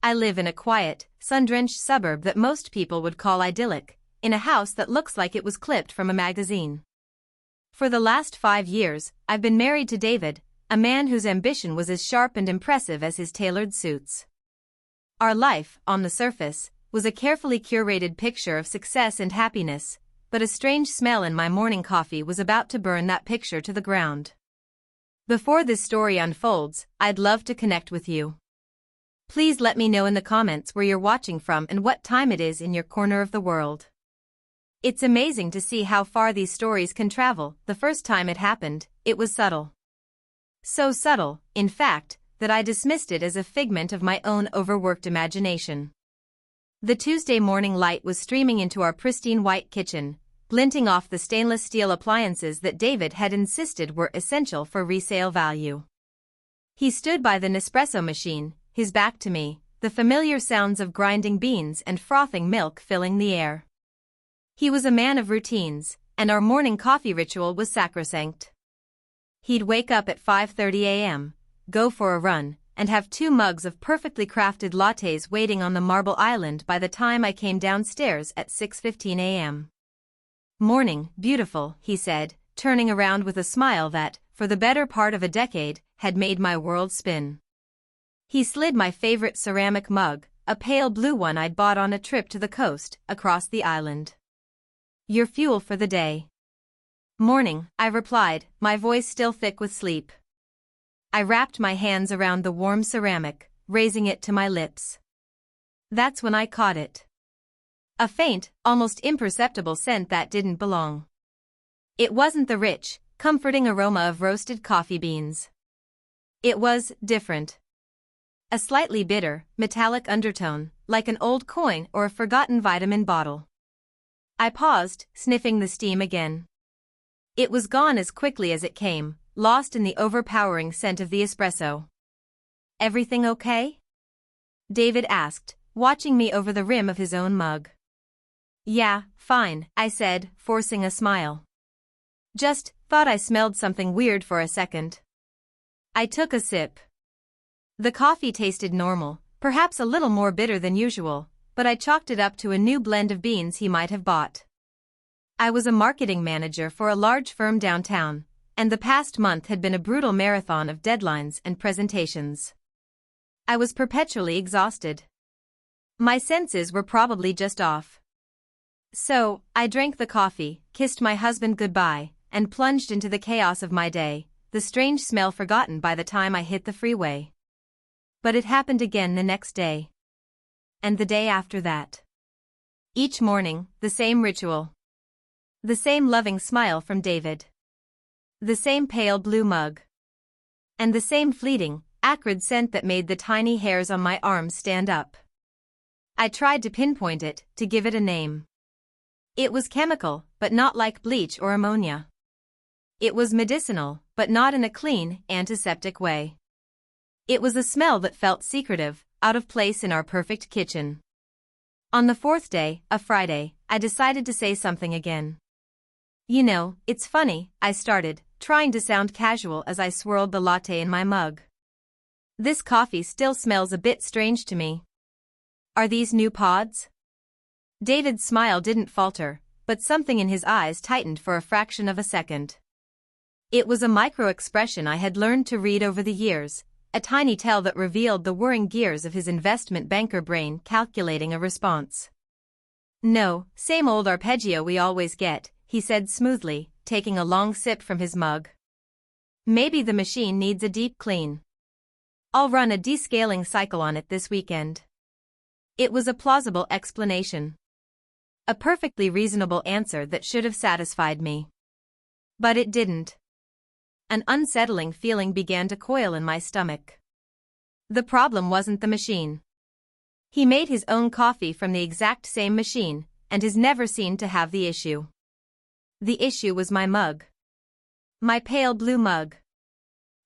I live in a quiet, sun-drenched suburb that most people would call idyllic, in a house that looks like it was clipped from a magazine. For the last 5 years, I've been married to David, a man whose ambition was as sharp and impressive as his tailored suits. Our life, on the surface, was a carefully curated picture of success and happiness, but a strange smell in my morning coffee was about to burn that picture to the ground. Before this story unfolds, I'd love to connect with you. Please let me know in the comments where you're watching from and what time it is in your corner of the world. It's amazing to see how far these stories can travel. The first time it happened, it was subtle. So subtle, in fact, that I dismissed it as a figment of my own overworked imagination. The Tuesday morning light was streaming into our pristine white kitchen, glinting off the stainless steel appliances that David had insisted were essential for resale value. He stood by the Nespresso machine, his back to me, the familiar sounds of grinding beans and frothing milk filling the air. He was a man of routines, and our morning coffee ritual was sacrosanct. He'd wake up at 5:30 a.m., go for a run, and have 2 mugs of perfectly crafted lattes waiting on the marble island by the time I came downstairs at 6:15 a.m. "Morning, beautiful," he said, turning around with a smile that, for the better part of a decade, had made my world spin. He slid my favorite ceramic mug, a pale blue one I'd bought on a trip to the coast, across the island. "Your fuel for the day." "Morning," I replied, my voice still thick with sleep. I wrapped my hands around the warm ceramic, raising it to my lips. That's when I caught it. A faint, almost imperceptible scent that didn't belong. It wasn't the rich, comforting aroma of roasted coffee beans. It was different. A slightly bitter, metallic undertone, like an old coin or a forgotten vitamin bottle. I paused, sniffing the steam again. It was gone as quickly as it came, lost in the overpowering scent of the espresso. "Everything okay?" David asked, watching me over the rim of his own mug. "Yeah, fine," I said, forcing a smile. "Just thought I smelled something weird for a second." I took a sip. The coffee tasted normal, perhaps a little more bitter than usual, but I chalked it up to a new blend of beans he might have bought. I was a marketing manager for a large firm downtown, and the past month had been a brutal marathon of deadlines and presentations. I was perpetually exhausted. My senses were probably just off. So, I drank the coffee, kissed my husband goodbye, and plunged into the chaos of my day, the strange smell forgotten by the time I hit the freeway. But it happened again the next day. And the day after that. Each morning, the same ritual. The same loving smile from David. The same pale blue mug. And the same fleeting, acrid scent that made the tiny hairs on my arms stand up. I tried to pinpoint it, to give it a name. It was chemical, but not like bleach or ammonia. It was medicinal, but not in a clean, antiseptic way. It was a smell that felt secretive, out of place in our perfect kitchen. On the 4th day, a Friday, I decided to say something again. "You know, it's funny," I started, trying to sound casual as I swirled the latte in my mug. "This coffee still smells a bit strange to me. Are these new pods?" David's smile didn't falter, but something in his eyes tightened for a fraction of a second. It was a micro-expression I had learned to read over the years, a tiny tell that revealed the whirring gears of his investment banker brain calculating a response. "No, same old arpeggio we always get," he said smoothly, taking a long sip from his mug. "Maybe the machine needs a deep clean. I'll run a descaling cycle on it this weekend." It was a plausible explanation. A perfectly reasonable answer that should have satisfied me. But it didn't. An unsettling feeling began to coil in my stomach. The problem wasn't the machine. He made his own coffee from the exact same machine, and is never seen to have the issue. The issue was my mug. My pale blue mug.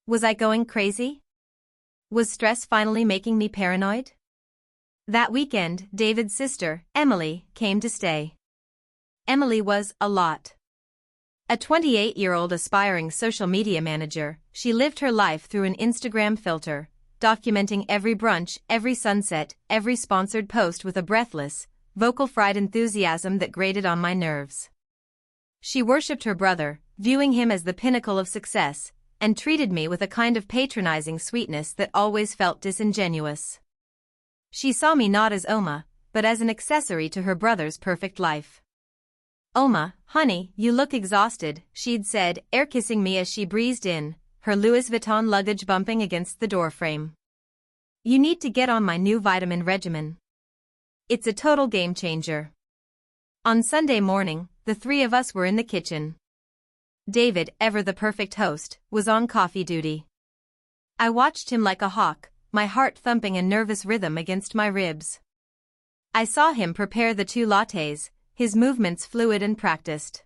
Was I going crazy? Was stress finally making me paranoid? That weekend, David's sister, Emily, came to stay. Emily was a lot. A 28-year-old aspiring social media manager, she lived her life through an Instagram filter, documenting every brunch, every sunset, every sponsored post with a breathless, vocal-fried enthusiasm that grated on my nerves. She worshipped her brother, viewing him as the pinnacle of success, and treated me with a kind of patronizing sweetness that always felt disingenuous. She saw me not as Oma, but as an accessory to her brother's perfect life. "Oma, honey, you look exhausted," she'd said, air-kissing me as she breezed in, her Louis Vuitton luggage bumping against the doorframe. "You need to get on my new vitamin regimen. It's a total game-changer." On Sunday morning, the three of us were in the kitchen. David, ever the perfect host, was on coffee duty. I watched him like a hawk, my heart thumping a nervous rhythm against my ribs. I saw him prepare the 2 lattes, his movements fluid and practiced.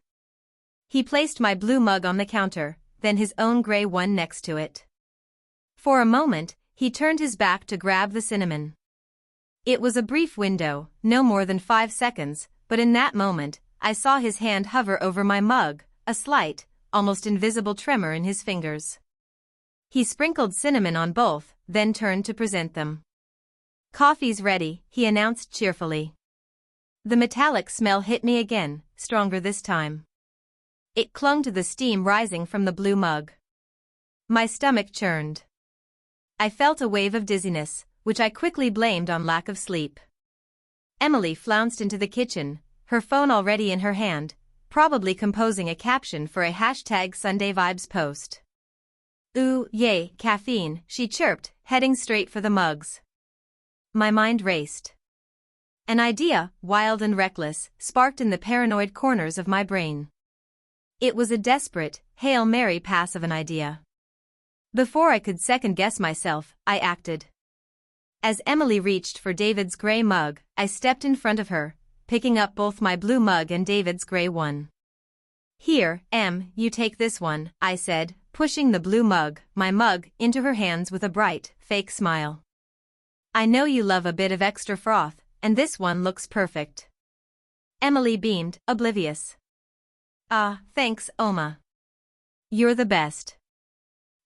He placed my blue mug on the counter, then his own gray one next to it. For a moment, he turned his back to grab the cinnamon. It was a brief window, no more than 5 seconds, but in that moment, I saw his hand hover over my mug, a slight, almost invisible tremor in his fingers. He sprinkled cinnamon on both, then turned to present them. "Coffee's ready," he announced cheerfully. The metallic smell hit me again, stronger this time. It clung to the steam rising from the blue mug. My stomach churned. I felt a wave of dizziness, which I quickly blamed on lack of sleep. Emily flounced into the kitchen, her phone already in her hand, probably composing a caption for a #SundayVibes post. "Ooh, yay, caffeine," she chirped, heading straight for the mugs. My mind raced. An idea, wild and reckless, sparked in the paranoid corners of my brain. It was a desperate, Hail Mary pass of an idea. Before I could second-guess myself, I acted. As Emily reached for David's gray mug, I stepped in front of her, picking up both my blue mug and David's gray one. "Here, Em, you take this one," I said, pushing the blue mug, my mug, into her hands with a bright, fake smile. "I know you love a bit of extra froth, and this one looks perfect." Emily beamed, oblivious. "Ah, thanks, Oma. You're the best."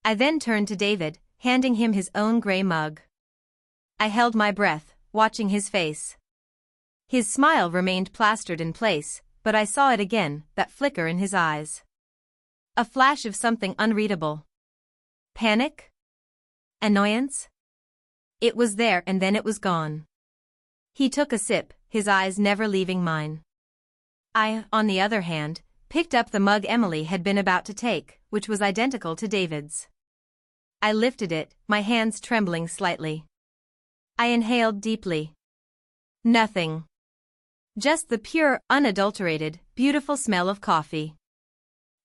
I then turned to David, handing him his own gray mug. I held my breath, watching his face. His smile remained plastered in place, but I saw it again, that flicker in his eyes. A flash of something unreadable. Panic? Annoyance? It was there and then it was gone. He took a sip, his eyes never leaving mine. I, on the other hand, picked up the mug Emily had been about to take, which was identical to David's. I lifted it, my hands trembling slightly. I inhaled deeply. Nothing. Just the pure, unadulterated, beautiful smell of coffee.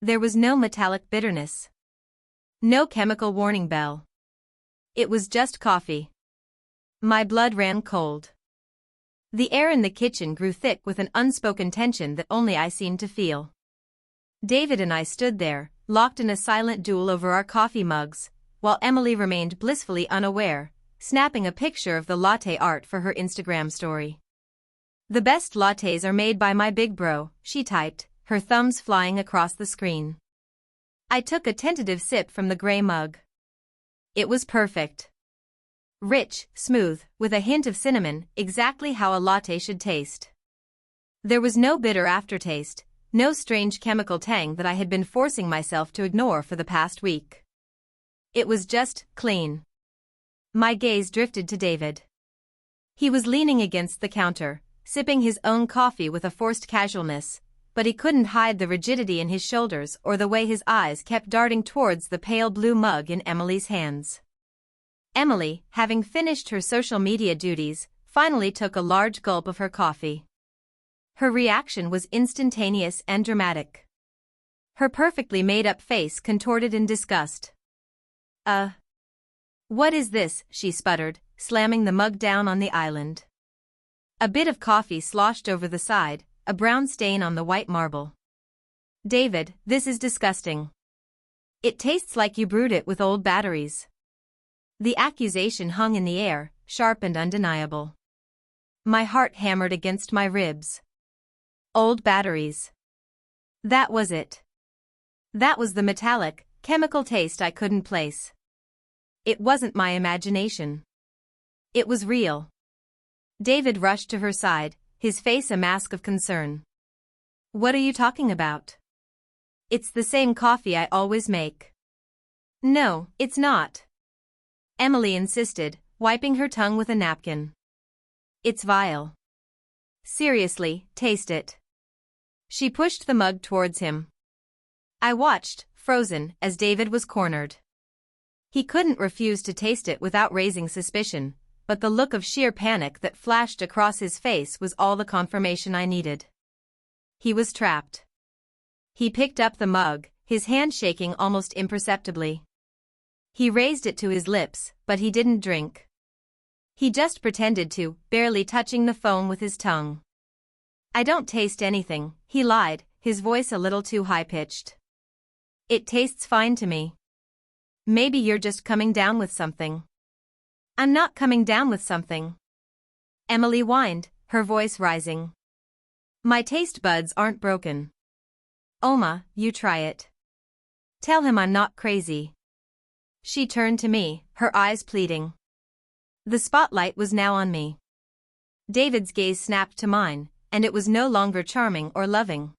There was no metallic bitterness. No chemical warning bell. It was just coffee. My blood ran cold. The air in the kitchen grew thick with an unspoken tension that only I seemed to feel. David and I stood there, locked in a silent duel over our coffee mugs, while Emily remained blissfully unaware, snapping a picture of the latte art for her Instagram story. "The best lattes are made by my big bro," she typed, her thumbs flying across the screen. I took a tentative sip from the gray mug. It was perfect. Rich, smooth, with a hint of cinnamon, exactly how a latte should taste. There was no bitter aftertaste, no strange chemical tang that I had been forcing myself to ignore for the past week. It was just clean. My gaze drifted to David. He was leaning against the counter, sipping his own coffee with a forced casualness, but he couldn't hide the rigidity in his shoulders or the way his eyes kept darting towards the pale blue mug in Emily's hands. Emily, having finished her social media duties, finally took a large gulp of her coffee. Her reaction was instantaneous and dramatic. Her perfectly made-up face contorted in disgust. What is this?" she sputtered, slamming the mug down on the island. A bit of coffee sloshed over the side, a brown stain on the white marble. "David, this is disgusting. It tastes like you brewed it with old batteries." The accusation hung in the air, sharp and undeniable. My heart hammered against my ribs. Old batteries. That was it. That was the metallic, chemical taste I couldn't place. It wasn't my imagination. It was real. David rushed to her side, his face a mask of concern. What are you talking about? It's the same coffee I always make. No, it's not. Emily insisted, wiping her tongue with a napkin. It's vile. Seriously, taste it. She pushed the mug towards him. I watched, frozen, as David was cornered. He couldn't refuse to taste it without raising suspicion, but the look of sheer panic that flashed across his face was all the confirmation I needed. He was trapped. He picked up the mug, his hand shaking almost imperceptibly. He raised it to his lips, but he didn't drink. He just pretended to, barely touching the foam with his tongue. I don't taste anything, he lied, his voice a little too high-pitched. It tastes fine to me. Maybe you're just coming down with something. I'm not coming down with something. Emily whined, her voice rising. My taste buds aren't broken. Oma, you try it. Tell him I'm not crazy. She turned to me, her eyes pleading. The spotlight was now on me. David's gaze snapped to mine, and it was no longer charming or loving.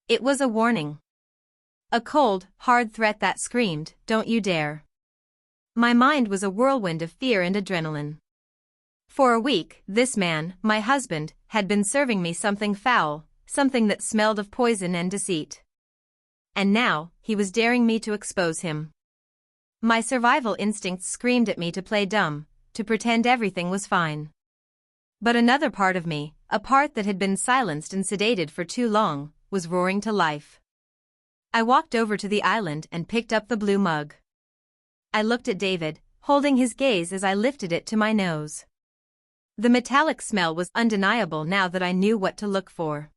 It was a warning. A cold, hard threat that screamed, "Don't you dare." My mind was a whirlwind of fear and adrenaline. For a week, this man, my husband, had been serving me something foul, something that smelled of poison and deceit. And now, he was daring me to expose him. My survival instincts screamed at me to play dumb, to pretend everything was fine. But another part of me, a part that had been silenced and sedated for too long, was roaring to life. I walked over to the island and picked up the blue mug. I looked at David, holding his gaze as I lifted it to my nose. The metallic smell was undeniable now that I knew what to look for.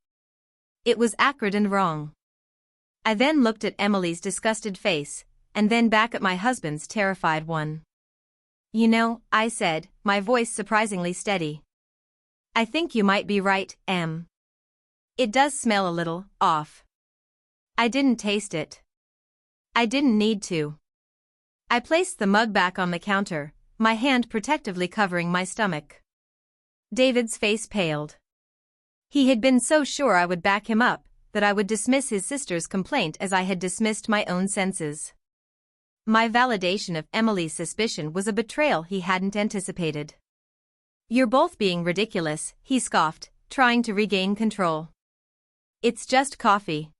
It was acrid and wrong. I then looked at Emily's disgusted face, and then back at my husband's terrified one. You know, I said, my voice surprisingly steady. I think you might be right, Em. It does smell a little off. I didn't taste it. I didn't need to. I placed the mug back on the counter, my hand protectively covering my stomach. David's face paled. He had been so sure I would back him up, that I would dismiss his sister's complaint as I had dismissed my own senses. My validation of Emily's suspicion was a betrayal he hadn't anticipated. You're both being ridiculous, he scoffed, trying to regain control. It's just coffee.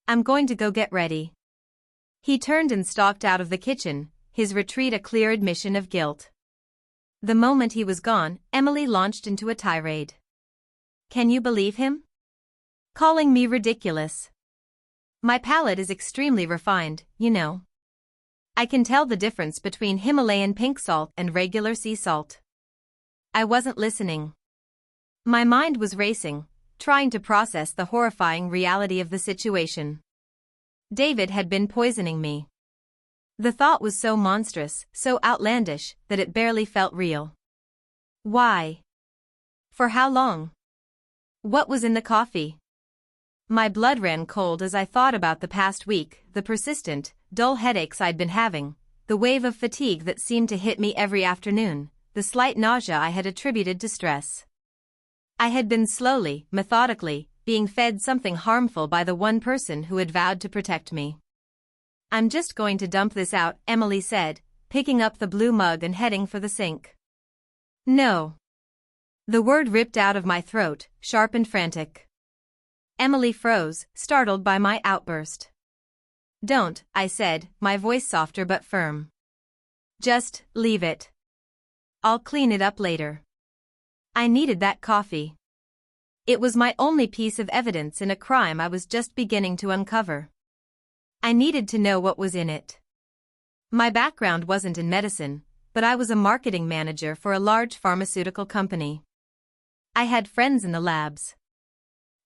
I'm going to go get ready. He turned and stalked out of the kitchen, his retreat a clear admission of guilt. The moment he was gone, Emily launched into a tirade. Can you believe him? Calling me ridiculous. My palate is extremely refined, you know. I can tell the difference between Himalayan pink salt and regular sea salt. I wasn't listening. My mind was racing, trying to process the horrifying reality of the situation. David had been poisoning me. The thought was so monstrous, so outlandish, that it barely felt real. Why? For how long? What was in the coffee? My blood ran cold as I thought about the past week, the persistent, dull headaches I'd been having, the wave of fatigue that seemed to hit me every afternoon, the slight nausea I had attributed to stress. I had been slowly, methodically, being fed something harmful by the one person who had vowed to protect me. I'm just going to dump this out, Emily said, picking up the blue mug and heading for the sink. No. The word ripped out of my throat, sharp and frantic. Emily froze, startled by my outburst. Don't, I said, my voice softer but firm. Just, leave it. I'll clean it up later. I needed that coffee. It was my only piece of evidence in a crime I was just beginning to uncover. I needed to know what was in it. My background wasn't in medicine, but I was a marketing manager for a large pharmaceutical company. I had friends in the labs.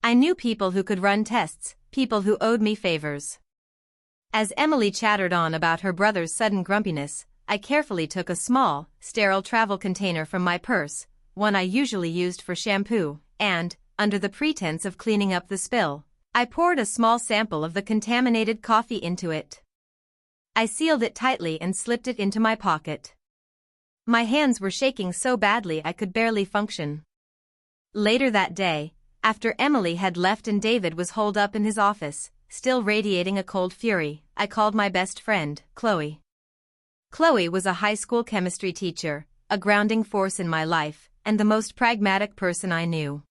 I knew people who could run tests, people who owed me favors. As Emily chattered on about her brother's sudden grumpiness, I carefully took a small, sterile travel container from my purse, one I usually used for shampoo, and, under the pretense of cleaning up the spill, I poured a small sample of the contaminated coffee into it. I sealed it tightly and slipped it into my pocket. My hands were shaking so badly I could barely function. Later that day, after Emily had left and David was holed up in his office, still radiating a cold fury, I called my best friend, Chloe. Chloe was a high school chemistry teacher, a grounding force in my life, and the most pragmatic person I knew.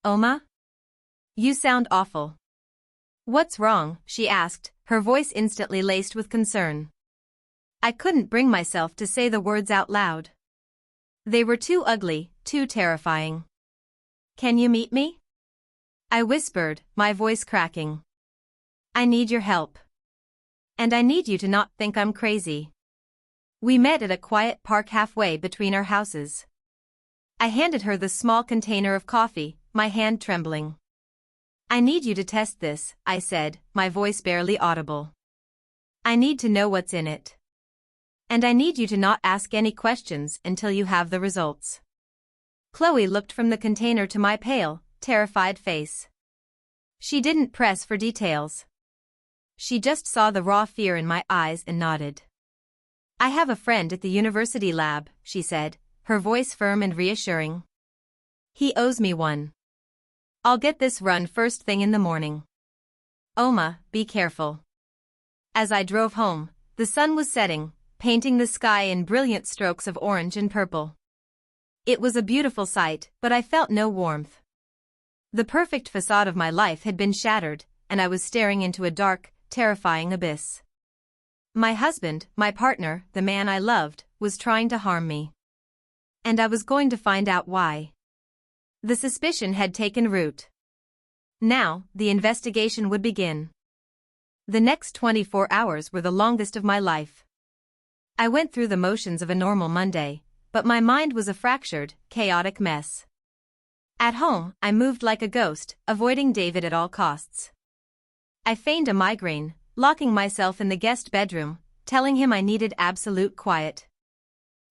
Oma? You sound awful. What's wrong? She asked, her voice instantly laced with concern. I couldn't bring myself to say the words out loud. They were too ugly, too terrifying. Can you meet me? I whispered, my voice cracking. I need your help. And I need you to not think I'm crazy. We met at a quiet park halfway between our houses. I handed her the small container of coffee, my hand trembling. I need you to test this, I said, my voice barely audible. I need to know what's in it. And I need you to not ask any questions until you have the results. Chloe looked from the container to my pale, terrified face. She didn't press for details. She just saw the raw fear in my eyes and nodded. I have a friend at the university lab, she said, her voice firm and reassuring. He owes me one. I'll get this run first thing in the morning. Oma, be careful. As I drove home, the sun was setting, painting the sky in brilliant strokes of orange and purple. It was a beautiful sight, but I felt no warmth. The perfect facade of my life had been shattered, and I was staring into a dark, terrifying abyss. My husband, my partner, the man I loved, was trying to harm me. And I was going to find out why. The suspicion had taken root. Now, the investigation would begin. The next 24 hours were the longest of my life. I went through the motions of a normal Monday, but my mind was a fractured, chaotic mess. At home, I moved like a ghost, avoiding David at all costs. I feigned a migraine, locking myself in the guest bedroom, telling him I needed absolute quiet.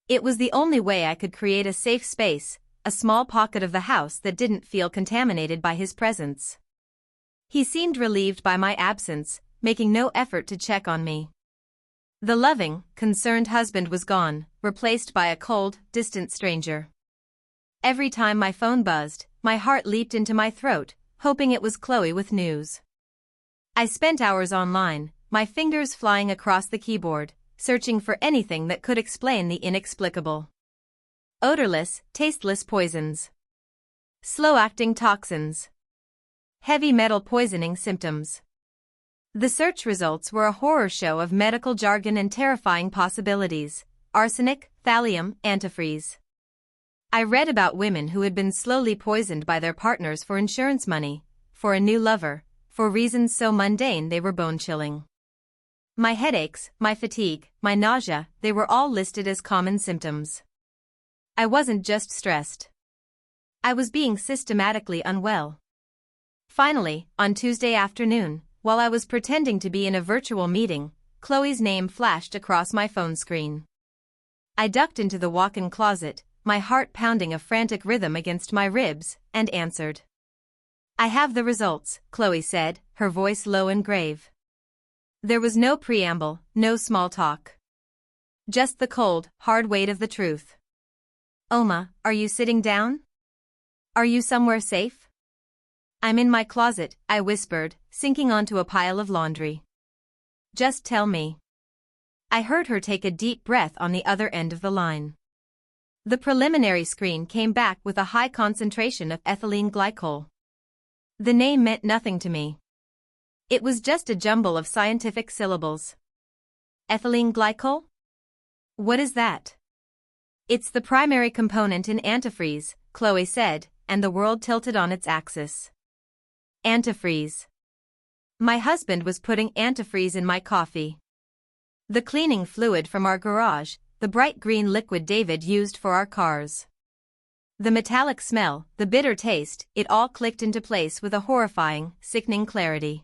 It was the only way I could create a safe space, a small pocket of the house that didn't feel contaminated by his presence. He seemed relieved by my absence, making no effort to check on me. The loving, concerned husband was gone, replaced by a cold, distant stranger. Every time my phone buzzed, my heart leaped into my throat, hoping it was Chloe with news. I spent hours online, my fingers flying across the keyboard, searching for anything that could explain the inexplicable. Odorless, tasteless poisons. Slow-acting toxins. Heavy metal poisoning symptoms. The search results were a horror show of medical jargon and terrifying possibilities: arsenic, thallium, antifreeze. I read about women who had been slowly poisoned by their partners for insurance money, for a new lover, for reasons so mundane they were bone-chilling. My headaches, my fatigue, my nausea, they were all listed as common symptoms. I wasn't just stressed. I was being systematically unwell. Finally, on Tuesday afternoon, while I was pretending to be in a virtual meeting, Chloe's name flashed across my phone screen. I ducked into the walk-in closet, my heart pounding a frantic rhythm against my ribs, and answered. I have the results, Chloe said, her voice low and grave. There was no preamble, no small talk. Just the cold, hard weight of the truth. Oma, are you sitting down? Are you somewhere safe? I'm in my closet, I whispered, sinking onto a pile of laundry. Just tell me. I heard her take a deep breath on the other end of the line. The preliminary screen came back with a high concentration of ethylene glycol. The name meant nothing to me. It was just a jumble of scientific syllables. Ethylene glycol? What is that? It's the primary component in antifreeze, Chloe said, and the world tilted on its axis. Antifreeze. My husband was putting antifreeze in my coffee. The cleaning fluid from our garage, the bright green liquid David used for our cars. The metallic smell, the bitter taste, it all clicked into place with a horrifying, sickening clarity.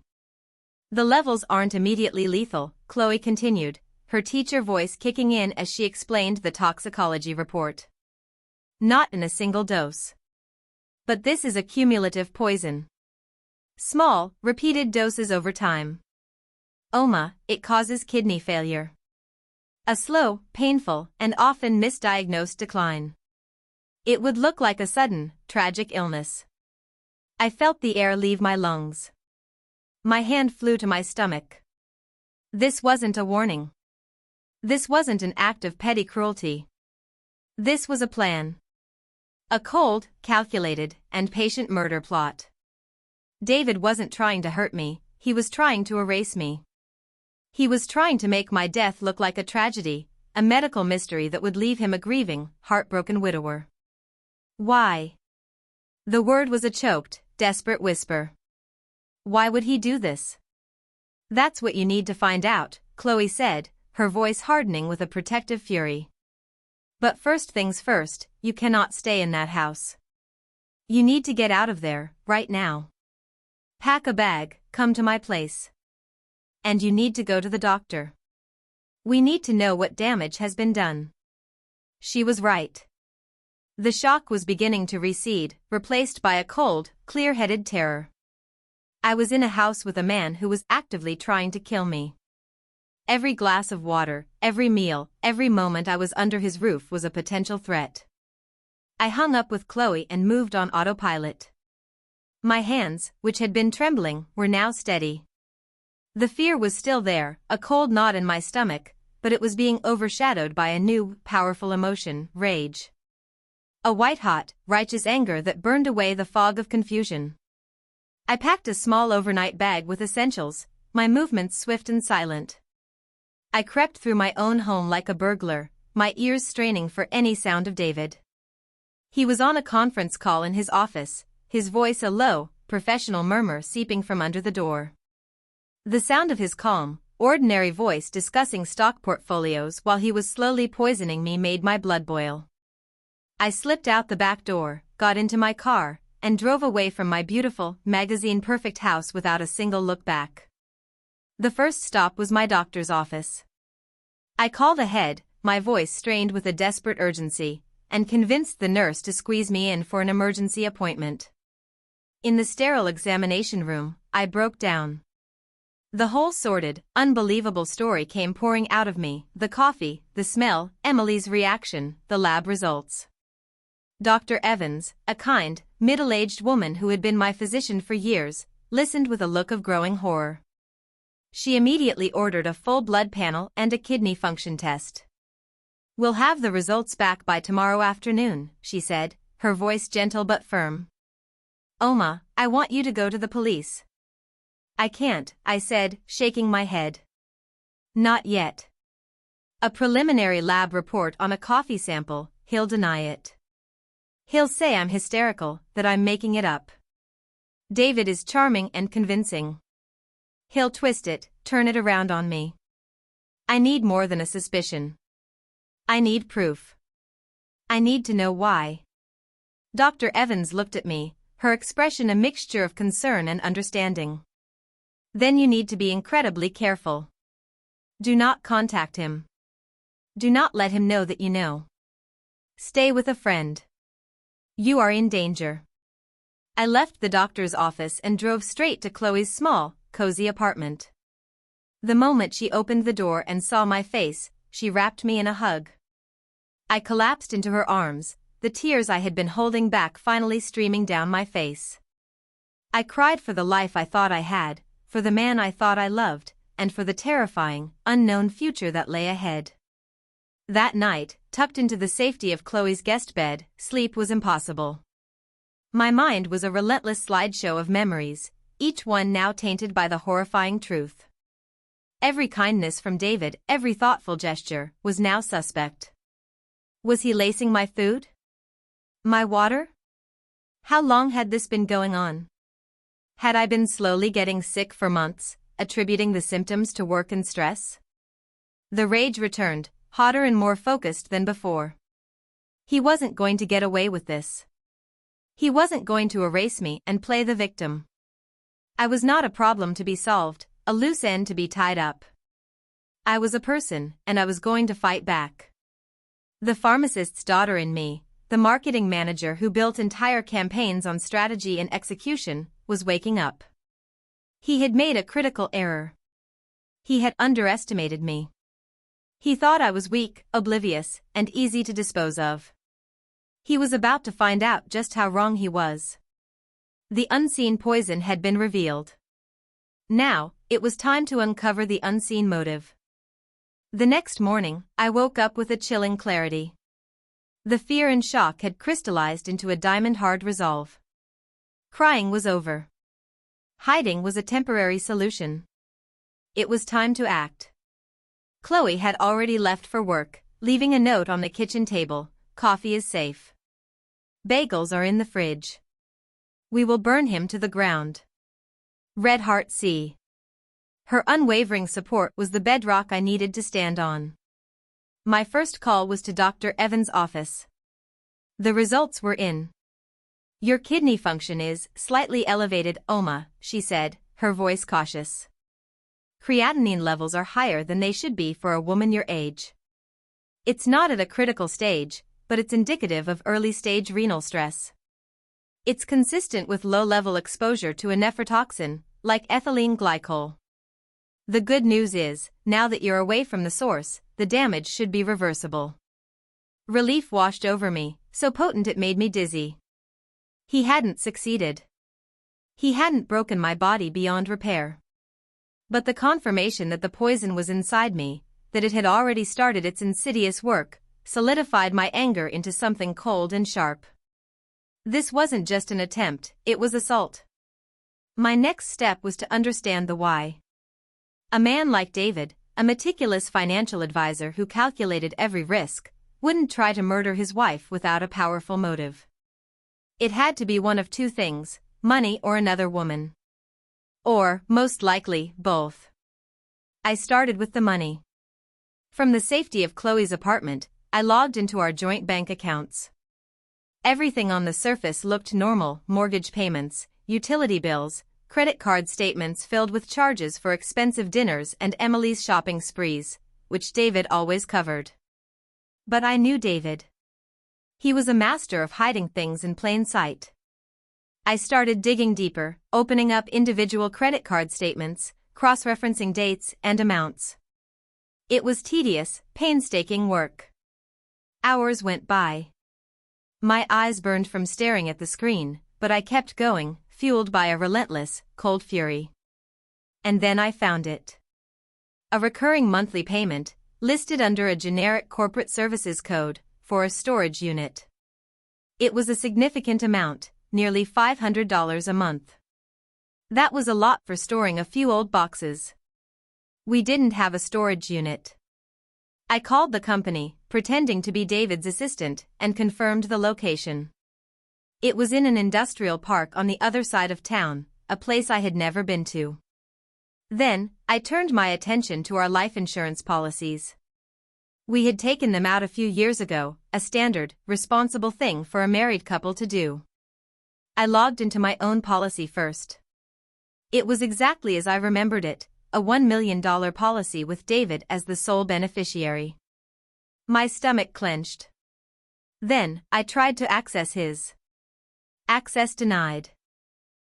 The levels aren't immediately lethal, Chloe continued, her teacher voice kicking in as she explained the toxicology report. Not in a single dose. But this is a cumulative poison. Small, repeated doses over time. It causes kidney failure. A slow, painful, and often misdiagnosed decline. It would look like a sudden, tragic illness. I felt the air leave my lungs. My hand flew to my stomach. This wasn't a warning. This wasn't an act of petty cruelty. This was a plan. A cold, calculated, and patient murder plot. David wasn't trying to hurt me, he was trying to erase me. He was trying to make my death look like a tragedy, a medical mystery that would leave him a grieving, heartbroken widower. Why? The word was a choked, desperate whisper. Why would he do this? That's what you need to find out, Chloe said, her voice hardening with a protective fury. But first things first, you cannot stay in that house. You need to get out of there, right now. Pack a bag, come to my place. And you need to go to the doctor. We need to know what damage has been done. She was right. The shock was beginning to recede, replaced by a cold, clear-headed terror. I was in a house with a man who was actively trying to kill me. Every glass of water, every meal, every moment I was under his roof was a potential threat. I hung up with Chloe and moved on autopilot. My hands, which had been trembling, were now steady. The fear was still there, a cold knot in my stomach, but it was being overshadowed by a new, powerful emotion, rage. A white-hot, righteous anger that burned away the fog of confusion. I packed a small overnight bag with essentials, my movements swift and silent. I crept through my own home like a burglar, my ears straining for any sound of David. He was on a conference call in his office, his voice a low, professional murmur seeping from under the door. The sound of his calm, ordinary voice discussing stock portfolios while he was slowly poisoning me made my blood boil. I slipped out the back door, got into my car, and drove away from my beautiful, magazine-perfect house without a single look back. The first stop was my doctor's office. I called ahead, my voice strained with a desperate urgency, and convinced the nurse to squeeze me in for an emergency appointment. In the sterile examination room, I broke down. The whole sordid, unbelievable story came pouring out of me, the coffee, the smell, Emily's reaction, the lab results. Dr. Evans, a kind, middle-aged woman who had been my physician for years, listened with a look of growing horror. She immediately ordered a full blood panel and a kidney function test. "We'll have the results back by tomorrow afternoon," she said, her voice gentle but firm. "Oma, I want you to go to the police." "I can't," I said, shaking my head. "Not yet. A preliminary lab report on a coffee sample, he'll deny it. He'll say I'm hysterical, that I'm making it up. David is charming and convincing. He'll twist it, turn it around on me. I need more than a suspicion. I need proof. I need to know why." Dr. Evans looked at me, her expression a mixture of concern and understanding. "Then you need to be incredibly careful. Do not contact him. Do not let him know that you know. Stay with a friend. You are in danger." I left the doctor's office and drove straight to Chloe's small, cozy apartment. The moment she opened the door and saw my face, she wrapped me in a hug. I collapsed into her arms, the tears I had been holding back finally streaming down my face. I cried for the life I thought I had, for the man I thought I loved, and for the terrifying, unknown future that lay ahead. That night, tucked into the safety of Chloe's guest bed, sleep was impossible. My mind was a relentless slideshow of memories, each one now tainted by the horrifying truth. Every kindness from David, every thoughtful gesture, was now suspect. Was he lacing my food? My water? How long had this been going on? Had I been slowly getting sick for months, attributing the symptoms to work and stress? The rage returned, hotter and more focused than before. He wasn't going to get away with this. He wasn't going to erase me and play the victim. I was not a problem to be solved, a loose end to be tied up. I was a person, and I was going to fight back. The pharmacist's daughter in me, the marketing manager who built entire campaigns on strategy and execution, was waking up. He had made a critical error. He had underestimated me. He thought I was weak, oblivious, and easy to dispose of. He was about to find out just how wrong he was. The unseen poison had been revealed. Now, it was time to uncover the unseen motive. The next morning, I woke up with a chilling clarity. The fear and shock had crystallized into a diamond-hard resolve. Crying was over. Hiding was a temporary solution. It was time to act. Chloe had already left for work, leaving a note on the kitchen table: "Coffee is safe. Bagels are in the fridge. We will burn him to the ground. Red Heart C." Her unwavering support was the bedrock I needed to stand on. My first call was to Dr. Evans' office. The results were in. "Your kidney function is slightly elevated, Oma," she said, her voice cautious. "Creatinine levels are higher than they should be for a woman your age. It's not at a critical stage, but it's indicative of early-stage renal stress. It's consistent with low-level exposure to a nephrotoxin, like ethylene glycol. The good news is, now that you're away from the source, the damage should be reversible." Relief washed over me, so potent it made me dizzy. He hadn't succeeded. He hadn't broken my body beyond repair. But the confirmation that the poison was inside me, that it had already started its insidious work, solidified my anger into something cold and sharp. This wasn't just an attempt, it was assault. My next step was to understand the why. A man like David, a meticulous financial advisor who calculated every risk, wouldn't try to murder his wife without a powerful motive. It had to be one of two things: money or another woman. Or, most likely, both. I started with the money. From the safety of Chloe's apartment, I logged into our joint bank accounts. Everything on the surface looked normal: mortgage payments, utility bills, credit card statements filled with charges for expensive dinners and Emily's shopping sprees, which David always covered. But I knew David. He was a master of hiding things in plain sight. I started digging deeper, opening up individual credit card statements, cross-referencing dates and amounts. It was tedious, painstaking work. Hours went by. My eyes burned from staring at the screen, but I kept going, fueled by a relentless, cold fury. And then I found it. A recurring monthly payment, listed under a generic corporate services code, for a storage unit. It was a significant amount, nearly $500 a month. That was a lot for storing a few old boxes. We didn't have a storage unit. I called the company, pretending to be David's assistant, and confirmed the location. It was in an industrial park on the other side of town, a place I had never been to. Then, I turned my attention to our life insurance policies. We had taken them out a few years ago, a standard, responsible thing for a married couple to do. I logged into my own policy first. It was exactly as I remembered it, a $1 million policy with David as the sole beneficiary. My stomach clenched. Then, I tried to access his. Access denied.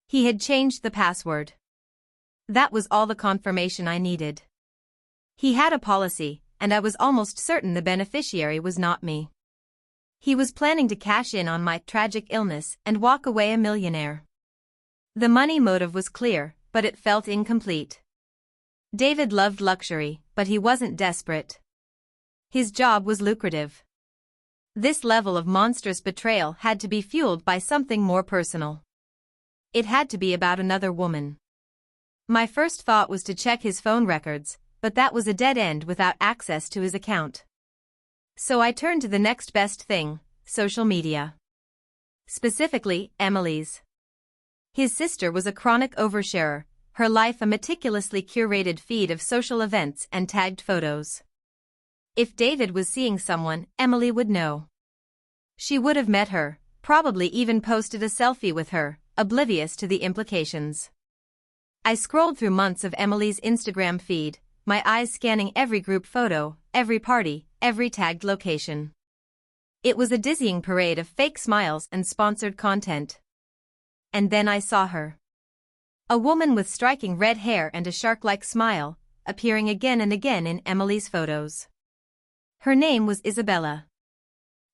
He had changed the password. That was all the confirmation I needed. He had a policy, and I was almost certain the beneficiary was not me. He was planning to cash in on my tragic illness and walk away a millionaire. The money motive was clear, but it felt incomplete. David loved luxury, but he wasn't desperate. His job was lucrative. This level of monstrous betrayal had to be fueled by something more personal. It had to be about another woman. My first thought was to check his phone records, but that was a dead end without access to his account. So I turned to the next best thing: social media. Specifically, Emily's. His sister was a chronic oversharer, her life a meticulously curated feed of social events and tagged photos. If David was seeing someone, Emily would know. She would have met her, probably even posted a selfie with her, oblivious to the implications. I scrolled through months of Emily's Instagram feed, my eyes scanning every group photo, every party, every tagged location. It was a dizzying parade of fake smiles and sponsored content. And then I saw her. A woman with striking red hair and a shark-like smile, appearing again and again in Emily's photos. Her name was Isabella.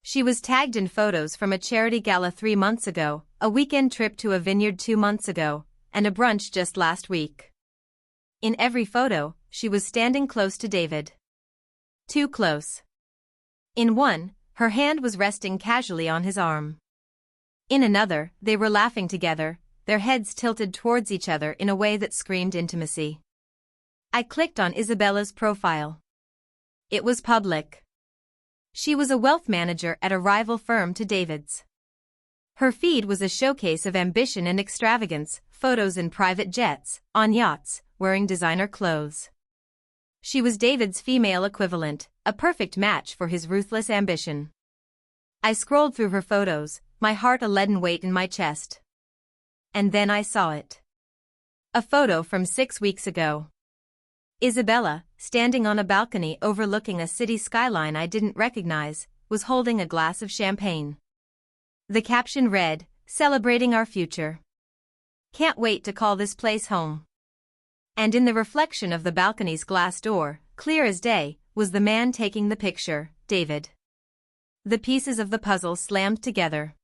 She was tagged in photos from a charity gala 3 months ago, a weekend trip to a vineyard 2 months ago, and a brunch just last week. In every photo, she was standing close to David. Too close. In one, her hand was resting casually on his arm. In another, they were laughing together, their heads tilted towards each other in a way that screamed intimacy. I clicked on Isabella's profile. It was public. She was a wealth manager at a rival firm to David's. Her feed was a showcase of ambition and extravagance, photos in private jets, on yachts, wearing designer clothes. She was David's female equivalent, a perfect match for his ruthless ambition. I scrolled through her photos, my heart a leaden weight in my chest. And then I saw it. A photo from 6 weeks ago. Isabella, standing on a balcony overlooking a city skyline I didn't recognize, was holding a glass of champagne. The caption read, "Celebrating our future. Can't wait to call this place home." And in the reflection of the balcony's glass door, clear as day, was the man taking the picture, David. The pieces of the puzzle slammed together.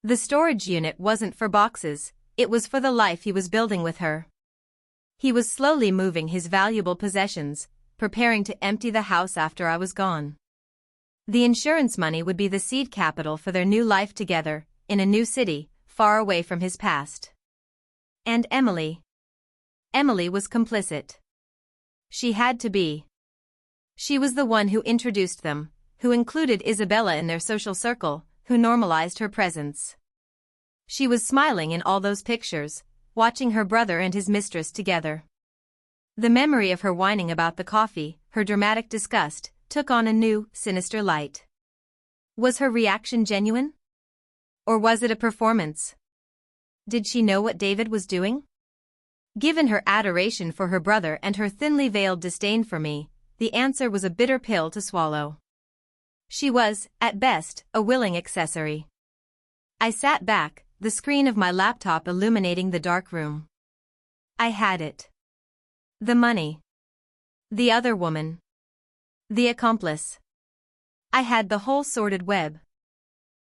The storage unit wasn't for boxes, it was for the life he was building with her. He was slowly moving his valuable possessions, preparing to empty the house after I was gone. The insurance money would be the seed capital for their new life together, in a new city, far away from his past. And Emily. Emily was complicit. She had to be. She was the one who introduced them, who included Isabella in their social circle, who normalized her presence. She was smiling in all those pictures, watching her brother and his mistress together. The memory of her whining about the coffee, her dramatic disgust, took on a new, sinister light. Was her reaction genuine? Or was it a performance? Did she know what David was doing? Given her adoration for her brother and her thinly veiled disdain for me, the answer was a bitter pill to swallow. She was, at best, a willing accessory. I sat back, the screen of my laptop illuminating the dark room. I had it. The money. The other woman. The accomplice. I had the whole sordid web.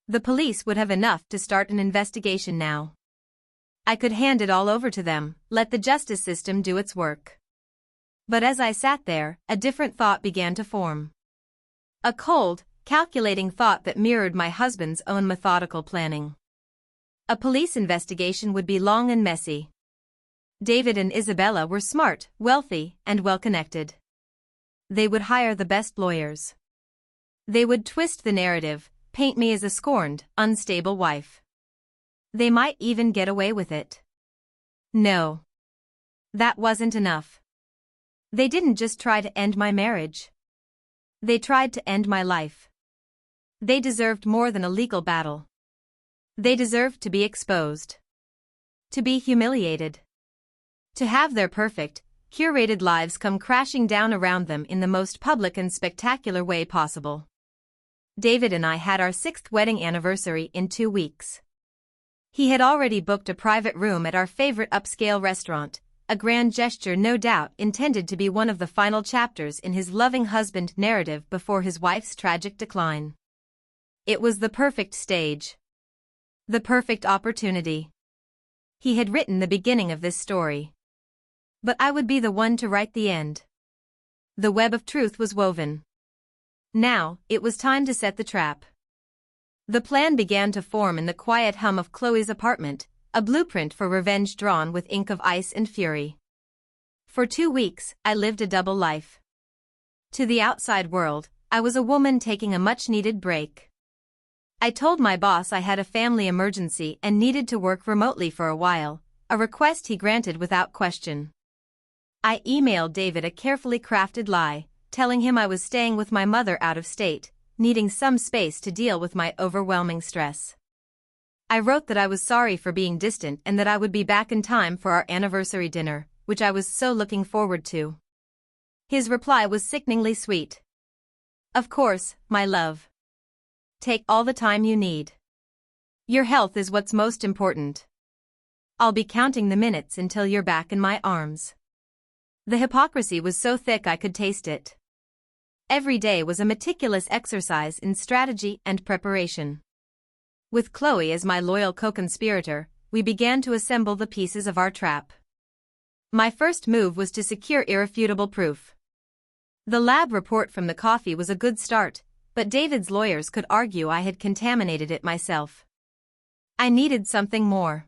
The police would have enough to start an investigation now. I could hand it all over to them, let the justice system do its work. But as I sat there, a different thought began to form. A cold, calculating thought that mirrored my husband's own methodical planning. A police investigation would be long and messy. David and Isabella were smart, wealthy, and well-connected. They would hire the best lawyers. They would twist the narrative, paint me as a scorned, unstable wife. They might even get away with it. No. That wasn't enough. They didn't just try to end my marriage. They tried to end my life. They deserved more than a legal battle. They deserved to be exposed. To be humiliated. To have their perfect, curated lives come crashing down around them in the most public and spectacular way possible. David and I had our 6th wedding anniversary in 2 weeks. He had already booked a private room at our favorite upscale restaurant, a grand gesture no doubt intended to be one of the final chapters in his loving husband narrative before his wife's tragic decline. It was the perfect stage. The perfect opportunity. He had written the beginning of this story. But I would be the one to write the end. The web of truth was woven. Now, it was time to set the trap. The plan began to form in the quiet hum of Chloe's apartment, a blueprint for revenge drawn with ink of ice and fury. For 2 weeks, I lived a double life. To the outside world, I was a woman taking a much-needed break. I told my boss I had a family emergency and needed to work remotely for a while, a request he granted without question. I emailed David a carefully crafted lie, telling him I was staying with my mother out of state, needing some space to deal with my overwhelming stress. I wrote that I was sorry for being distant and that I would be back in time for our anniversary dinner, which I was so looking forward to. His reply was sickeningly sweet. "Of course, my love. Take all the time you need. Your health is what's most important. I'll be counting the minutes until you're back in my arms." The hypocrisy was so thick I could taste it. Every day was a meticulous exercise in strategy and preparation. With Chloe as my loyal co-conspirator, we began to assemble the pieces of our trap. My first move was to secure irrefutable proof. The lab report from the coffee was a good start, but David's lawyers could argue I had contaminated it myself. I needed something more.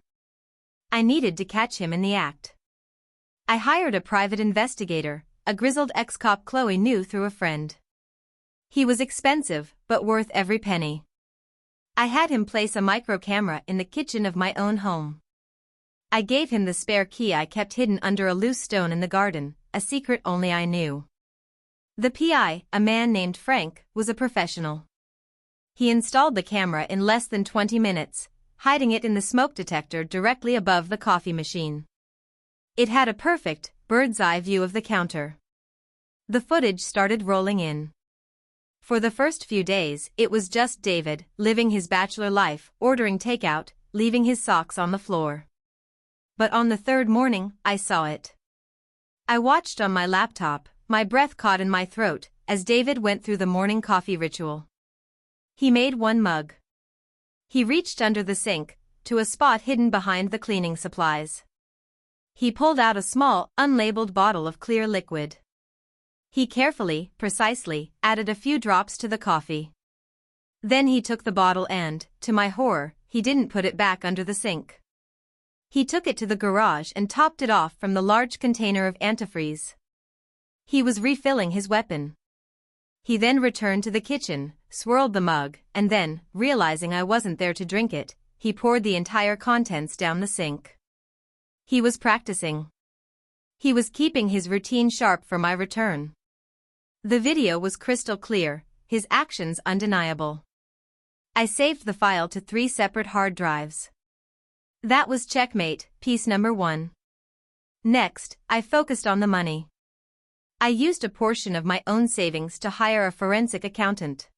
I needed to catch him in the act. I hired a private investigator, a grizzled ex-cop Chloe knew through a friend. He was expensive, but worth every penny. I had him place a micro camera in the kitchen of my own home. I gave him the spare key I kept hidden under a loose stone in the garden, a secret only I knew. The PI, a man named Frank, was a professional. He installed the camera in less than 20 minutes, hiding it in the smoke detector directly above the coffee machine. It had a perfect, bird's-eye view of the counter. The footage started rolling in. For the first few days, it was just David, living his bachelor life, ordering takeout, leaving his socks on the floor. But on the third morning, I saw it. I watched on my laptop, my breath caught in my throat, as David went through the morning coffee ritual. He made one mug. He reached under the sink, to a spot hidden behind the cleaning supplies. He pulled out a small, unlabeled bottle of clear liquid. He carefully, precisely, added a few drops to the coffee. Then he took the bottle and, to my horror, he didn't put it back under the sink. He took it to the garage and topped it off from the large container of antifreeze. He was refilling his weapon. He then returned to the kitchen, swirled the mug, and then, realizing I wasn't there to drink it, he poured the entire contents down the sink. He was practicing. He was keeping his routine sharp for my return. The video was crystal clear, his actions undeniable. I saved the file to 3 separate hard drives. That was checkmate, piece number 1. Next, I focused on the money. I used a portion of my own savings to hire a forensic accountant.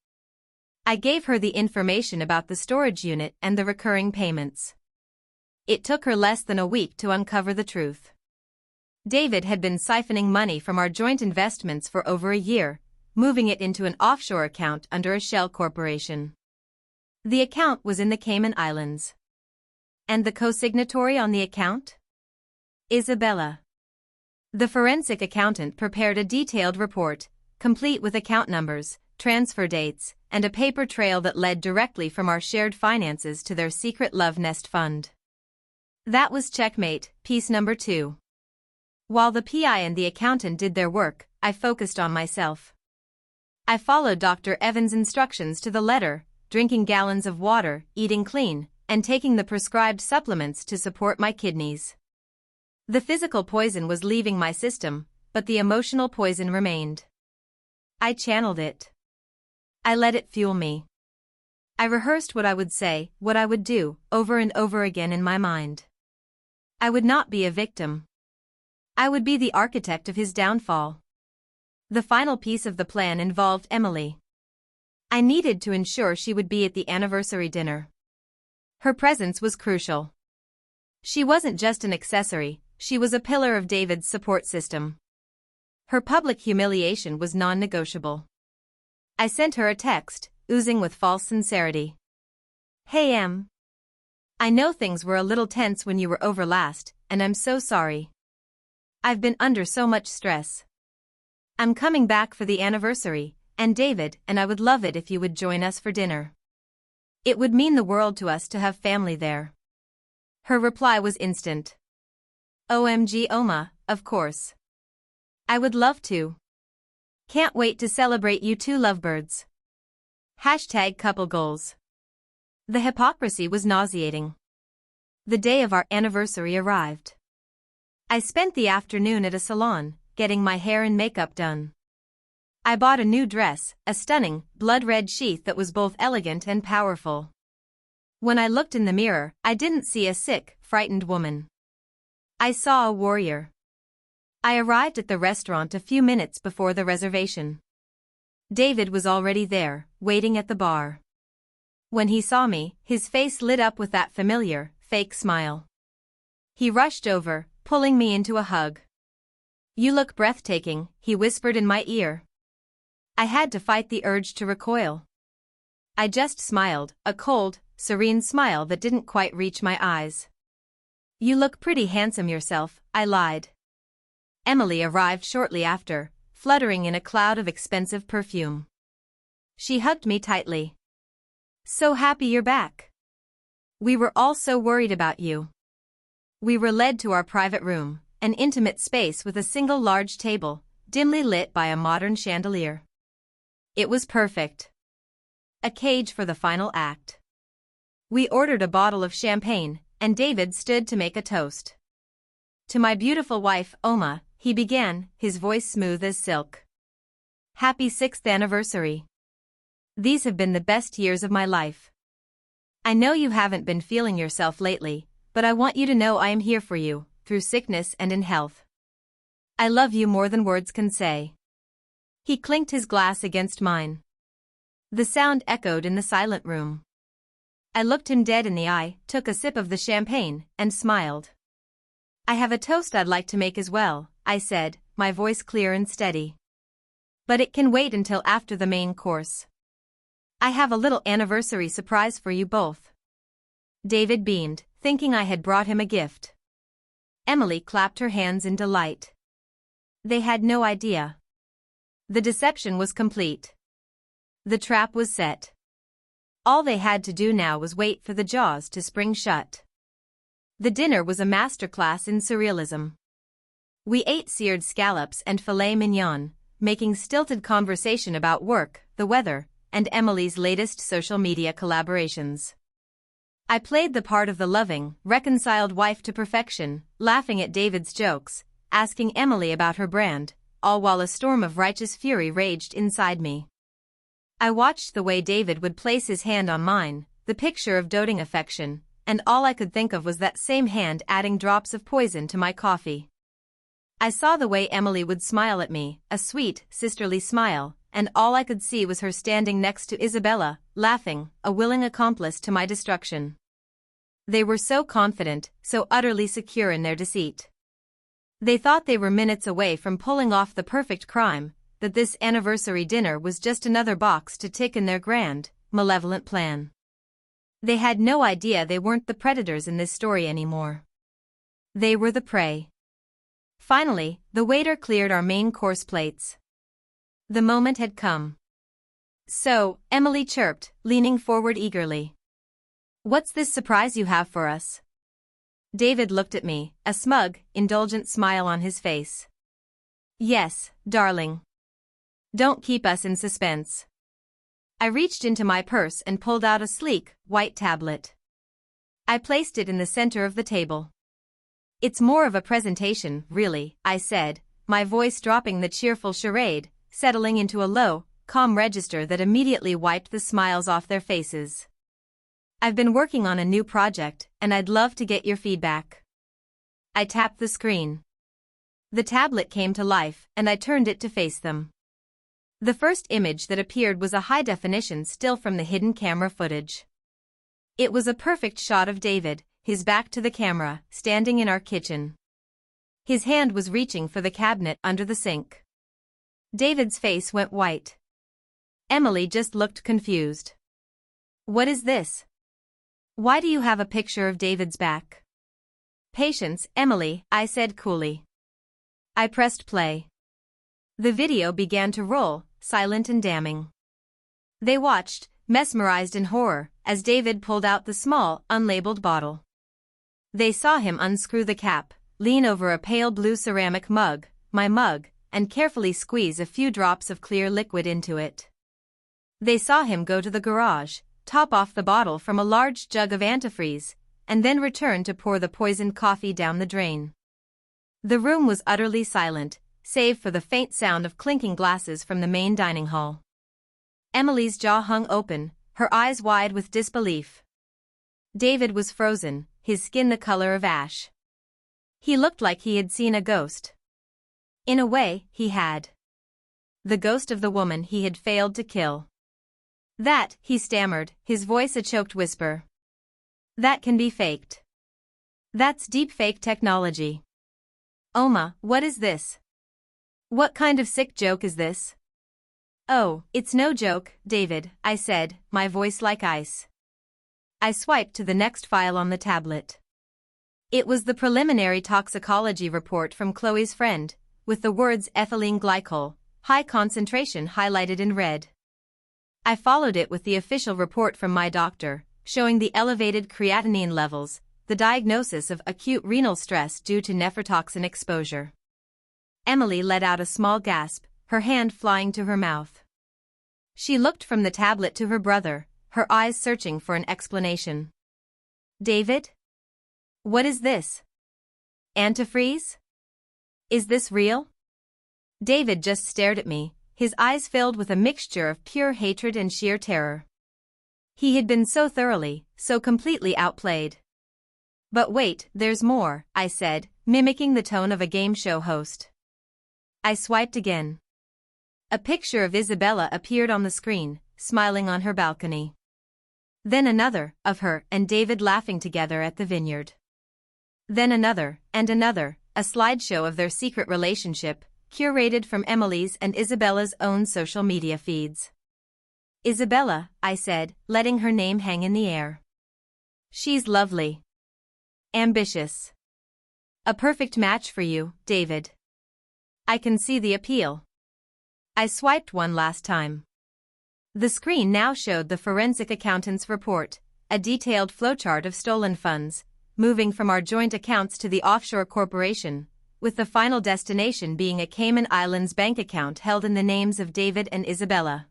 I gave her the information about the storage unit and the recurring payments. It took her less than a week to uncover the truth. David had been siphoning money from our joint investments for over a year, moving it into an offshore account under a shell corporation. The account was in the Cayman Islands. And the co-signatory on the account? Isabella. The forensic accountant prepared a detailed report, complete with account numbers, transfer dates, and a paper trail that led directly from our shared finances to their secret love nest fund. That was checkmate, piece number 2. While the PI and the accountant did their work, I focused on myself. I followed Dr. Evans' instructions to the letter, drinking gallons of water, eating clean, and taking the prescribed supplements to support my kidneys. The physical poison was leaving my system, but the emotional poison remained. I channeled it. I let it fuel me. I rehearsed what I would say, what I would do, over and over again in my mind. I would not be a victim. I would be the architect of his downfall. The final piece of the plan involved Emily. I needed to ensure she would be at the anniversary dinner. Her presence was crucial. She wasn't just an accessory, she was a pillar of David's support system. Her public humiliation was non-negotiable. I sent her a text, oozing with false sincerity. Hey Em. I know things were a little tense when you were over last, and I'm so sorry. I've been under so much stress. I'm coming back for the anniversary, and David and I would love it if you would join us for dinner. It would mean the world to us to have family there. Her reply was instant. OMG Oma, of course. I would love to. Can't wait to celebrate you two lovebirds. #couple goals. The hypocrisy was nauseating. The day of our anniversary arrived. I spent the afternoon at a salon, getting my hair and makeup done. I bought a new dress, a stunning, blood-red sheath that was both elegant and powerful. When I looked in the mirror, I didn't see a sick, frightened woman. I saw a warrior. I arrived at the restaurant a few minutes before the reservation. David was already there, waiting at the bar. When he saw me, his face lit up with that familiar, fake smile. He rushed over, pulling me into a hug. You look breathtaking, he whispered in my ear. I had to fight the urge to recoil. I just smiled, a cold, serene smile that didn't quite reach my eyes. You look pretty handsome yourself, I lied. Emily arrived shortly after, fluttering in a cloud of expensive perfume. She hugged me tightly. So happy you're back. We were all so worried about you. We were led to our private room, an intimate space with a single large table, dimly lit by a modern chandelier. It was perfect. A cage for the final act. We ordered a bottle of champagne, and David stood to make a toast. To my beautiful wife, Oma, he began, his voice smooth as silk. Happy 6th anniversary. These have been the best years of my life. I know you haven't been feeling yourself lately, but I want you to know I am here for you, through sickness and in health. I love you more than words can say. He clinked his glass against mine. The sound echoed in the silent room. I looked him dead in the eye, took a sip of the champagne, and smiled. I have a toast I'd like to make as well, I said, my voice clear and steady. But it can wait until after the main course. I have a little anniversary surprise for you both. David beamed, thinking I had brought him a gift. Emily clapped her hands in delight. They had no idea. The deception was complete. The trap was set. All they had to do now was wait for the jaws to spring shut. The dinner was a masterclass in surrealism. We ate seared scallops and filet mignon, making stilted conversation about work, the weather, and Emily's latest social media collaborations. I played the part of the loving, reconciled wife to perfection, laughing at David's jokes, asking Emily about her brand, all while a storm of righteous fury raged inside me. I watched the way David would place his hand on mine, the picture of doting affection, and all I could think of was that same hand adding drops of poison to my coffee. I saw the way Emily would smile at me, a sweet, sisterly smile, and all I could see was her standing next to Isabella, laughing, a willing accomplice to my destruction. They were so confident, so utterly secure in their deceit. They thought they were minutes away from pulling off the perfect crime, that this anniversary dinner was just another box to tick in their grand, malevolent plan. They had no idea they weren't the predators in this story anymore. They were the prey. Finally, the waiter cleared our main course plates. The moment had come. So, Emily chirped, leaning forward eagerly. What's this surprise you have for us? David looked at me, a smug, indulgent smile on his face. Yes, darling. Don't keep us in suspense. I reached into my purse and pulled out a sleek, white tablet. I placed it in the center of the table. It's more of a presentation, really, I said, my voice dropping the cheerful charade, settling into a low, calm register that immediately wiped the smiles off their faces. I've been working on a new project, and I'd love to get your feedback. I tapped the screen. The tablet came to life, and I turned it to face them. The first image that appeared was a high-definition still from the hidden camera footage. It was a perfect shot of David, his back to the camera, standing in our kitchen. His hand was reaching for the cabinet under the sink. David's face went white. Emily just looked confused. What is this? Why do you have a picture of David's back? Patience, Emily, I said coolly. I pressed play. The video began to roll, silent and damning. They watched, mesmerized in horror, as David pulled out the small, unlabeled bottle. They saw him unscrew the cap, lean over a pale blue ceramic mug, my mug, and carefully squeeze a few drops of clear liquid into it. They saw him go to the garage, top off the bottle from a large jug of antifreeze, and then return to pour the poisoned coffee down the drain. The room was utterly silent, save for the faint sound of clinking glasses from the main dining hall. Emily's jaw hung open, her eyes wide with disbelief. David was frozen, his skin the color of ash. He looked like he had seen a ghost. In a way, he had. The ghost of the woman he had failed to kill. That, he stammered, his voice a choked whisper. That can be faked. That's deep fake technology. Oma, what is this? What kind of sick joke is this? Oh, it's no joke, David, I said, my voice like ice. I swiped to the next file on the tablet. It was the preliminary toxicology report from Chloe's friend, with the words ethylene glycol, high concentration highlighted in red. I followed it with the official report from my doctor, showing the elevated creatinine levels, the diagnosis of acute renal stress due to nephrotoxin exposure. Emily let out a small gasp, her hand flying to her mouth. She looked from the tablet to her brother, her eyes searching for an explanation. David? What is this? Antifreeze? Is this real? David just stared at me, his eyes filled with a mixture of pure hatred and sheer terror. He had been so thoroughly, so completely outplayed. But wait, there's more, I said, mimicking the tone of a game show host. I swiped again. A picture of Isabella appeared on the screen, smiling on her balcony. Then another, of her and David laughing together at the vineyard. Then another, and another, a slideshow of their secret relationship, curated from Emily's and Isabella's own social media feeds. Isabella, I said, letting her name hang in the air. She's lovely. Ambitious. A perfect match for you, David. I can see the appeal. I swiped one last time. The screen now showed the forensic accountant's report, a detailed flowchart of stolen funds, moving from our joint accounts to the offshore corporation, with the final destination being a Cayman Islands bank account held in the names of David and Isabella.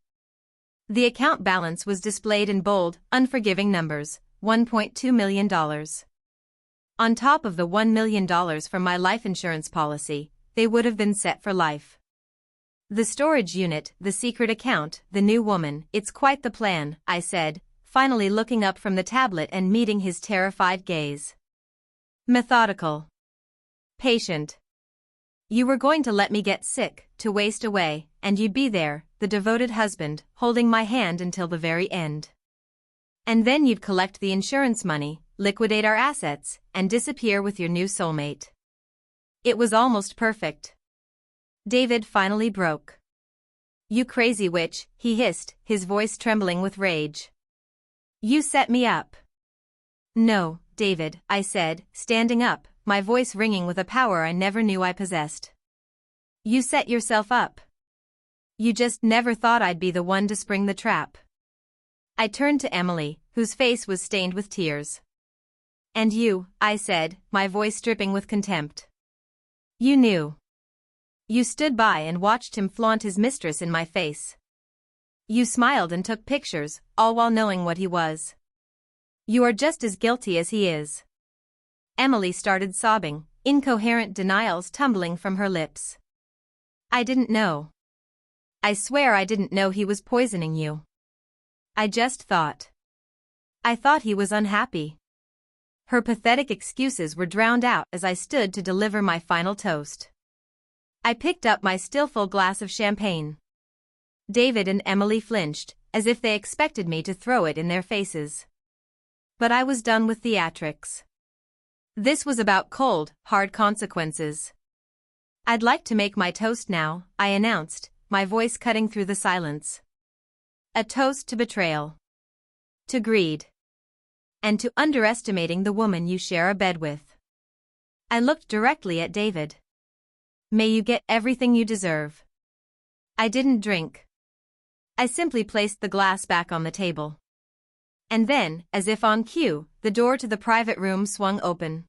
The account balance was displayed in bold, unforgiving numbers, $1.2 million. On top of the $1 million from my life insurance policy, they would have been set for life. The storage unit, the secret account, the new woman, it's quite the plan, I said, finally looking up from the tablet and meeting his terrified gaze. Methodical. Patient. You were going to let me get sick, to waste away, and you'd be there, the devoted husband, holding my hand until the very end. And then you'd collect the insurance money, liquidate our assets, and disappear with your new soulmate. It was almost perfect. David finally broke. You crazy witch, he hissed, his voice trembling with rage. You set me up. No, David, I said, standing up, my voice ringing with a power I never knew I possessed. You set yourself up. You just never thought I'd be the one to spring the trap. I turned to Emily, whose face was stained with tears. And you, I said, my voice dripping with contempt. You knew. You stood by and watched him flaunt his mistress in my face. You smiled and took pictures, all while knowing what he was. You are just as guilty as he is. Emily started sobbing, incoherent denials tumbling from her lips. I didn't know. I swear I didn't know he was poisoning you. I just thought. I thought he was unhappy. Her pathetic excuses were drowned out as I stood to deliver my final toast. I picked up my still full glass of champagne. David and Emily flinched, as if they expected me to throw it in their faces. But I was done with theatrics. This was about cold, hard consequences. I'd like to make my toast now, I announced, my voice cutting through the silence. A toast to betrayal. To greed. And to underestimating the woman you share a bed with. I looked directly at David. May you get everything you deserve. I didn't drink. I simply placed the glass back on the table. And then, as if on cue, the door to the private room swung open.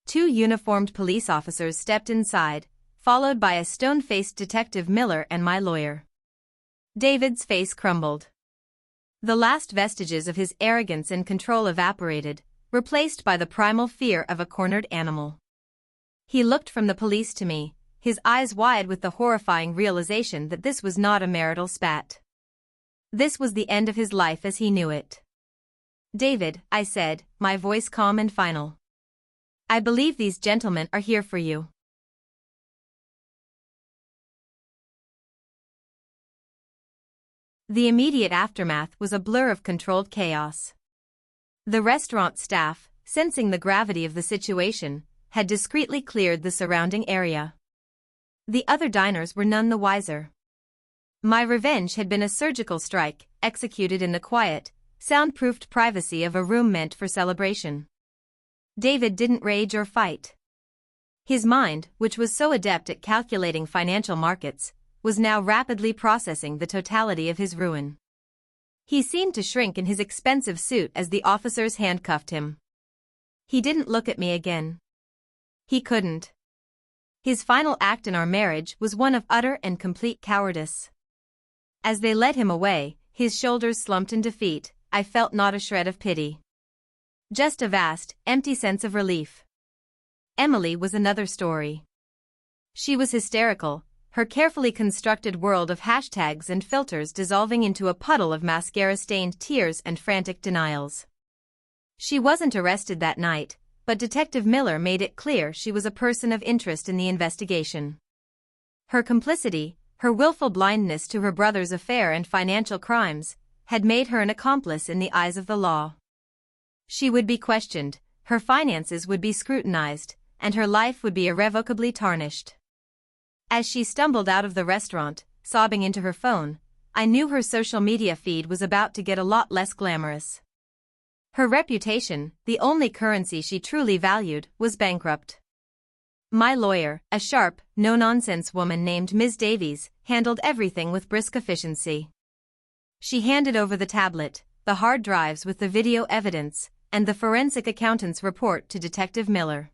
2 uniformed police officers stepped inside, followed by a stone-faced Detective Miller and my lawyer. David's face crumbled. The last vestiges of his arrogance and control evaporated, replaced by the primal fear of a cornered animal. He looked from the police to me, his eyes wide with the horrifying realization that this was not a marital spat. This was the end of his life as he knew it. David, I said, my voice calm and final. I believe these gentlemen are here for you. The immediate aftermath was a blur of controlled chaos. The restaurant staff, sensing the gravity of the situation, had discreetly cleared the surrounding area. The other diners were none the wiser. My revenge had been a surgical strike, executed in the quiet, soundproofed privacy of a room meant for celebration. David didn't rage or fight. His mind, which was so adept at calculating financial markets, was now rapidly processing the totality of his ruin. He seemed to shrink in his expensive suit as the officers handcuffed him. He didn't look at me again. He couldn't. His final act in our marriage was one of utter and complete cowardice. As they led him away, his shoulders slumped in defeat, I felt not a shred of pity. Just a vast, empty sense of relief. Emily was another story. She was hysterical, her carefully constructed world of hashtags and filters dissolving into a puddle of mascara-stained tears and frantic denials. She wasn't arrested that night, but Detective Miller made it clear she was a person of interest in the investigation. Her complicity, her willful blindness to her brother's affair and financial crimes, had made her an accomplice in the eyes of the law. She would be questioned, her finances would be scrutinized, and her life would be irrevocably tarnished. As she stumbled out of the restaurant, sobbing into her phone, I knew her social media feed was about to get a lot less glamorous. Her reputation, the only currency she truly valued, was bankrupt. My lawyer, a sharp, no-nonsense woman named Ms. Davies, handled everything with brisk efficiency. She handed over the tablet, the hard drives with the video evidence, and the forensic accountant's report to Detective Miller.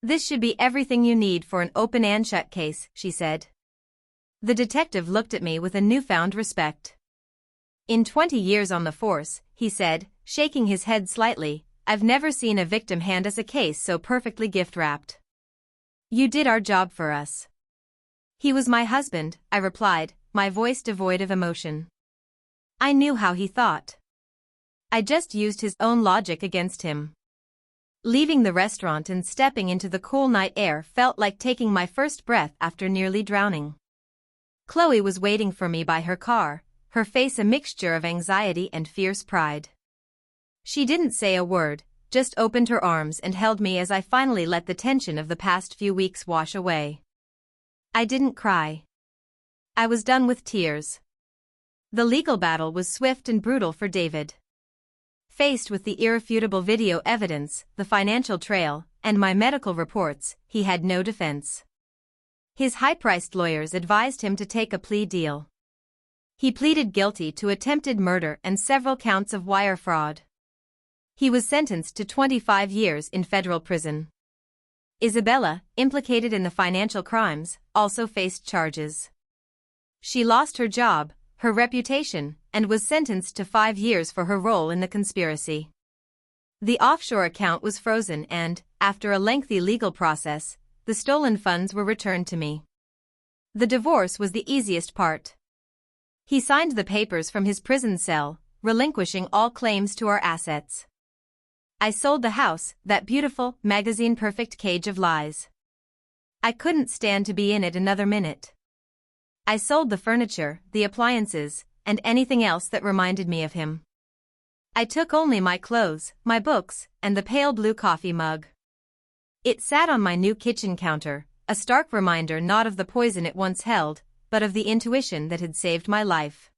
"This should be everything you need for an open and shut case," she said. The detective looked at me with a newfound respect. "In 20 years on the force," he said, shaking his head slightly, "I've never seen a victim hand us a case so perfectly gift-wrapped. You did our job for us." "He was my husband," I replied, my voice devoid of emotion. I knew how he thought. I just used his own logic against him. Leaving the restaurant and stepping into the cool night air felt like taking my first breath after nearly drowning. Chloe was waiting for me by her car, her face a mixture of anxiety and fierce pride. She didn't say a word, just opened her arms and held me as I finally let the tension of the past few weeks wash away. I didn't cry. I was done with tears. The legal battle was swift and brutal for David. Faced with the irrefutable video evidence, the financial trail, and my medical reports, he had no defense. His high-priced lawyers advised him to take a plea deal. He pleaded guilty to attempted murder and several counts of wire fraud. He was sentenced to 25 years in federal prison. Isabella, implicated in the financial crimes, also faced charges. She lost her job, her reputation, and was sentenced to 5 years for her role in the conspiracy. The offshore account was frozen and, after a lengthy legal process, the stolen funds were returned to me. The divorce was the easiest part. He signed the papers from his prison cell, relinquishing all claims to our assets. I sold the house, that beautiful, magazine-perfect cage of lies. I couldn't stand to be in it another minute. I sold the furniture, the appliances, and anything else that reminded me of him. I took only my clothes, my books, and the pale blue coffee mug. It sat on my new kitchen counter, a stark reminder not of the poison it once held, but of the intuition that had saved my life.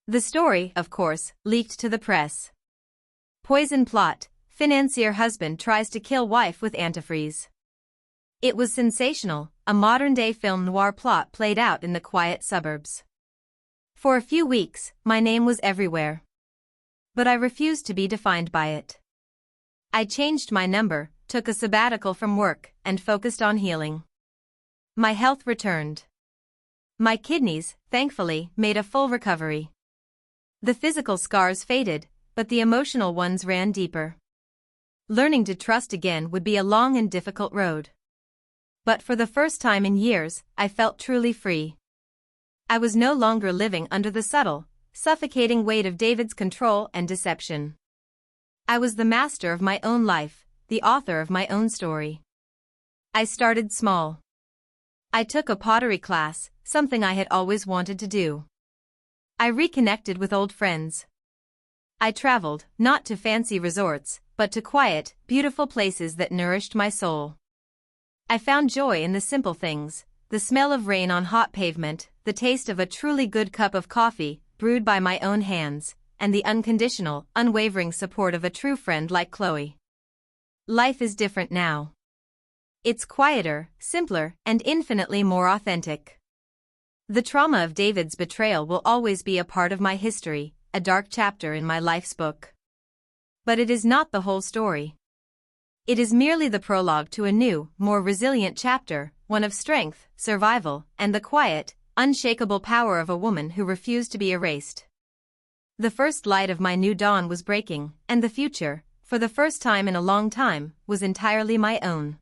The story, of course, leaked to the press. Poison plot, financier husband tries to kill wife with antifreeze. It was sensational, a modern-day film noir plot played out in the quiet suburbs. For a few weeks, my name was everywhere. But I refused to be defined by it. I changed my number, took a sabbatical from work, and focused on healing. My health returned. My kidneys, thankfully, made a full recovery. The physical scars faded, but the emotional ones ran deeper. Learning to trust again would be a long and difficult road. But for the first time in years, I felt truly free. I was no longer living under the subtle, suffocating weight of David's control and deception. I was the master of my own life, the author of my own story. I started small. I took a pottery class, something I had always wanted to do. I reconnected with old friends. I traveled, not to fancy resorts, but to quiet, beautiful places that nourished my soul. I found joy in the simple things, the the smell of rain on hot pavement, the taste of a truly good cup of coffee, brewed by my own hands, and the unconditional, unwavering support of a true friend like Chloe. Life is different now. It's quieter, simpler, and infinitely more authentic. The trauma of David's betrayal will always be a part of my history, a dark chapter in my life's book. But it is not the whole story. It is merely the prologue to a new, more resilient chapter, one of strength, survival, and the quiet, unshakable power of a woman who refused to be erased. The first light of my new dawn was breaking, and the future, for the first time in a long time, was entirely my own.